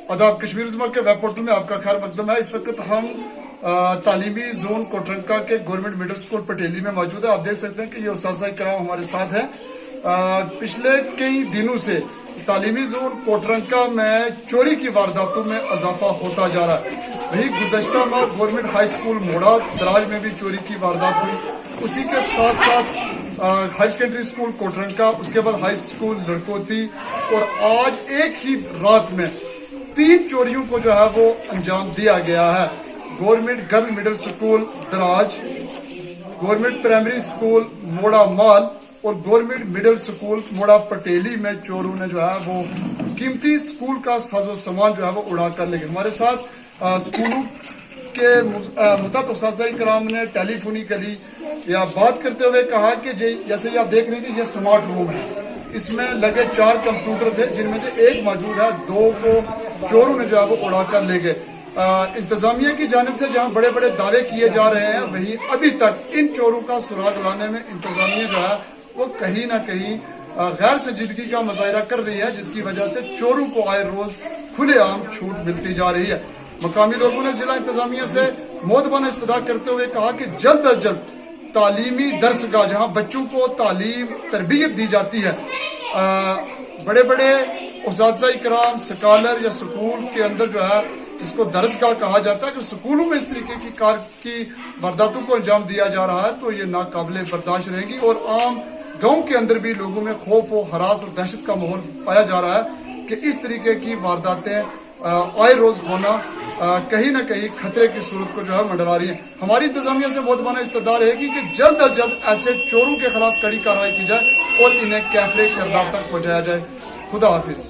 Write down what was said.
आदाब, कश्मीर उज़्मा के web portal में आपका खैर मकदम है। इस वक्त हम तालीमी जोन कोटरंका के गवर्नमेंट मिडिल स्कूल पटेली में मौजूद है। आप देख सकते हैं कि ये उस्ताज़ किराम हमारे साथ हैं। पिछले कई दिनों से तालीमी जोन कोटरंका में चोरी की वारदातों में इजाफा होता जा रहा है। वही गुज़श्ता माह गवर्नमेंट हाई स्कूल मोड़ा दराज में भी चोरी की वारदात हुई। उसी के साथ साथ हाई सेकेंडरी स्कूल कोटरंका, उसके बाद हाई स्कूल लड़कोती, और आज एक ही रात में 3 चोरियों को जो है वो अंजाम दिया गया है। गवर्नमेंट गर्ल मिडिल स्कूल दराज, गवर्नमेंट प्राइमरी स्कूल मोड़ा माल और गवर्नमेंट मिडिल स्कूल मोड़ा पटेली में चोरों ने जो है वो कीमती स्कूल का साजो सामान जो है वो उड़ा कर ले गए। हमारे साथ स्कूलों के मुतअद्दिद उस्ताज़ किराम ने टेलीफोनिकली या बात करते हुए कहा कि जैसे ये आप देख रहे हैं कि ये स्मार्ट रूम है, इसमें लगे 4 कंप्यूटर थे, जिनमें से एक मौजूद है, 2 को चोरों ने जो है वो उड़ा कर ले गए। इंतजामिया की जानिब से जहां बड़े बड़े दावे किए जा रहे हैं, वहीं अभी तक इन चोरों का सुराग लाने में इंतजामिया जो है वो कहीं ना कहीं गैर संजीदगी का मुजाहिरा कर रही है, जिसकी वजह से चोरों को आए रोज खुलेआम छूट मिलती जा रही है। मकामी लोगों ने जिला इंतजामिया से मोदबाना इस्तदा करते हुए कहा कि जल्द अज जल्द तालीमी दरसगाह, जहाँ बच्चों को तालीम तरबियत दी जाती है, बड़े बड़े उस्ताज़ इकराम स्कॉलर या स्कूल के अंदर जो है इसको दरसगाह कहा जाता है, कि स्कूलों में इस तरीके की वारदातों को अंजाम दिया जा रहा है तो ये नाकाबिले बर्दाश्त रहेगी। और आम गाँव के अंदर भी लोगों में खौफ व हरास और दहशत का माहौल पाया जा रहा है कि इस तरीके की वारदातें आए रोज होना कहीं ना कहीं खतरे की सूरत को जो है मंडरा रही है। हमारी इंतजामिया से बहुत बड़ा इस्तदा रहेगी कि जल्द अज जल्द ऐसे चोरों के खिलाफ कड़ी कार्रवाई की जाए और इन्हें कैफरे किरदार तक पहुंचाया जाए। खुदा हाफिज।